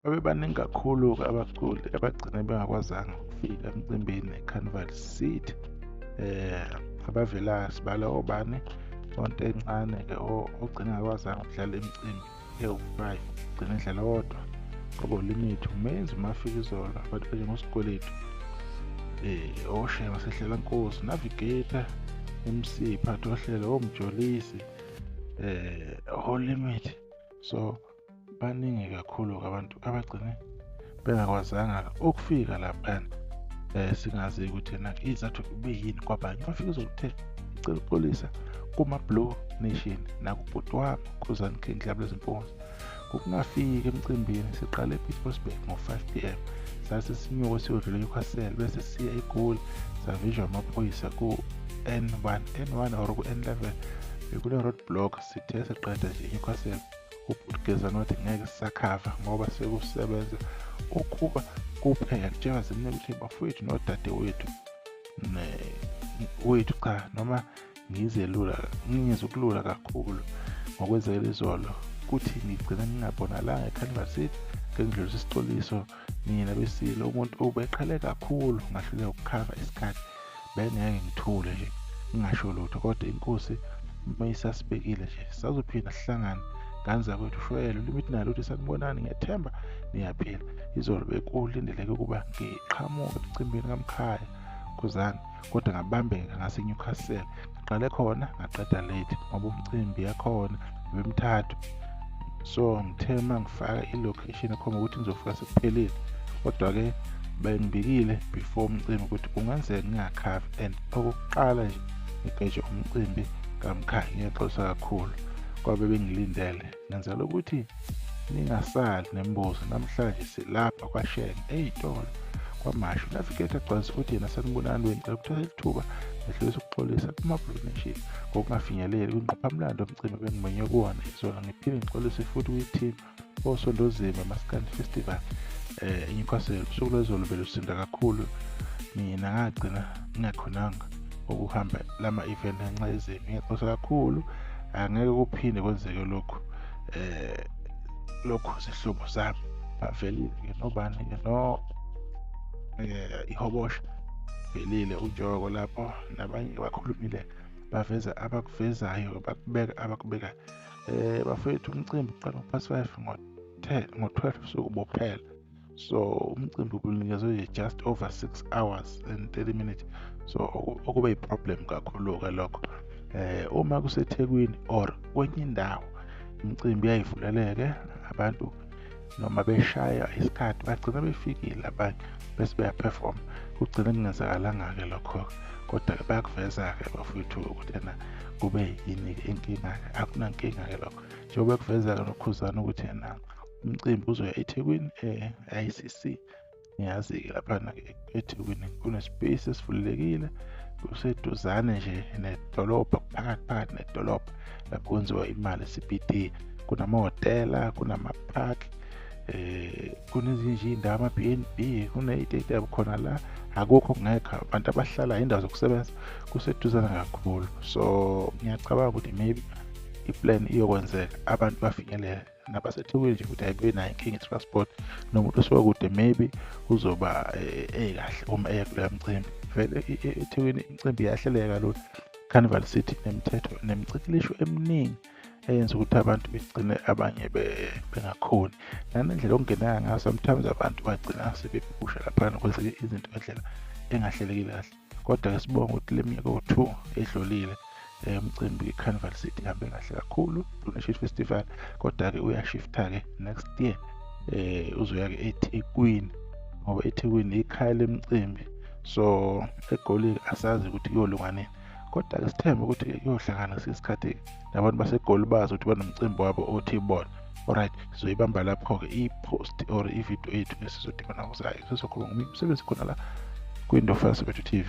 babebaningi kakhulu-ke abaculi abagcine bengakwazanga ukufika emcimbini eCarnival City. Abavelayo sibala obani onto encane-ke ogcine engakwazanga ukudlala imicimbi ewu-5, gcine edlala wodwa ngoba uLimit, uMenzi, uMafika Izolo, abantu banjengoSikweletu, oShema Sehlela Nkosi, Navigator, MC Phathi Ohlelo, oMjolisi, oLimit. So baningi kakhulu-ke abantu abagcine bengakwazanga ukufika laphana. Singazi ukuthi ena izathu kube yini kwabanye. Bafika uzokuthe icela uxolisa kuma-Blue Nation nakubhuti wami uKhuzani King Club leziMpunzi ukungafika emcimbini. Siqale ePietersburg ngo-5 PM, sase sinyuka siyodlula eNewcastle bese siya eGoli savijwa amaphoyisa ku-N1 or ku-N11 kule road block. Sithe seqeda nje eNewcastle ubhutigezana wathi ngeke sisakhava ngoba sekusebenza ukuba kuphela kutshela zimne ukuthi bafowethu nodade wethu cha noma ngizokulula kakhulu ngokwenzekela izolo kuthi ngigcina ngingabona la eCarnival City ngengidlulisa isixoliso mina besilo umuntu ubeqhele kakhulu ngahluleka ukukhava isikhathi bengeke ngithule nje ngingasho lutho kodwa inkosi mayisasibekile nje sizophinda sihlangane ganza kwethu shwele uLimit nalo uthi sanibonani ngiyethemba niyaphila. Izolo bekulindeleke ukuba ngiqhamuke emcimbini kaMkhaya Khuzani kodwa ngabambeka ngaseNewcastle ngaqale khona ngaqeda late ngoba umcimbi yakhona wemthathu. So ngithema ngifaka ilocation ekhomba ukuthi ngizofika sekuphelile kodwa-ke bengibikile before umcimbi ukuthi kungenzeka ngingakhavi and okokuqala nje ngigeje umcimbi kaMkhaya. Ngiyaxolisa kakhulu kwabe bengilindele ngenzela ukuthi ningasali nembuzo. Namhlanje silapha kwaShenge ey'tolo kwaMashu Navigator agcwalisa ukuthi yena sanibonani wengicela ukuthatha ithuba ngehlisa ukuxolisa kuma-Blue Nation ngokungafinyeleli kwinqophamlando womcimbi bengimenye kuwona izolo. Ngiphinde ngixolise futhi kwi-team osondozima Maskandi Festival eNewcastle. Usuku lwezolo belusinda kakhulu, mina ngagcina ngingakhonanga ukuhamba lama-event ngenxa yezimo. Ngiyaxolisa kakhulu, angeke kuphinde kwenzeke lokhu. Lokhu zihlobo zami bavelile-ke nobani-ke iHobosha velile uJoko lapho nabanye bakhulumile baveza abakuvezayo bakubeka abakubeka. Bafethu umcimbi uqala ngo-5 ngo-12 usuku bophela. So umcimbi ubunikezwe just over 6 hours and 30 minutes. So okube yi-problem kakhulu-ke lokho. Uma kuseThekwini or kwenye indawo imicimbi yayivuleleke abantu noma beshaya isikhathi bagcina befikile abanye bese beyaperform kugcina kungenzakalanga-ke lokho kodwa-ke bayakuveza-ke bafowethu ukuthi ena kube yini-ke inkinga-ke. Akunankinga-ke lokho njengoba bekuveza-ke noKhuzani ukuthi ena umcimbi uzoya eThekwini ICC. Ngiyazi-ke laphana-ke eThekwini kunespace esivulelekile kuseduzane nje nedolobha phakathi nedolobha lapho kwenziwa imali CBD. Kunamahhotela, kunamaphakhi, kunezinye iy'ndawo ama-B&B, kune-itetab khona la. Akukho kungekho abantu abahlala indawo zokusebenza kuseduzane kakhulu. So ngiyacabanga ukuthi maybe iplan iyokwenzeka abantu bafinyelele nabaseThekwini nje ukuthi ayibe nayo inkinga i-transport. Nomuntu osuka kude maybe uzoba kahle uma eya kuleya mcimbi. Vele eThekwini imicimbi iyahleleka lolu Carnival City nemithetho nemicikilisho eminingi eyenza ukuthi abantu begcine abanye bengakhoni. Nanendlela okungeneka ngayo sometimes abantu bagcina sebephusha laphana kwenzeke izinto ngendlela engahlelekile kahle. Kodwa-ke sibonga ukuthi le minyaka ewu-2 edlulile umcimbi iCarnival City ihambe kahle kakhulu Blue Nation Festival. Kodwa-ke uyashifta-ke next year uzoya-ke eThekwini ngoba eThekwini ikhaya lemicimbi. So eGoli asazi ukuthi kuyolunga nini kodwa-ke sithembe ukuthi kuyohlangana isikhathi nabantu baseGoli bazi ukuthi banomcimbi wabo othi bona. Alright, sizoyibamba lapho-ke i-post or i-video yethu esizodibana kuzayo. Sizokhuluma ngomsebenzi khona la kwiNdofana Soweto TV.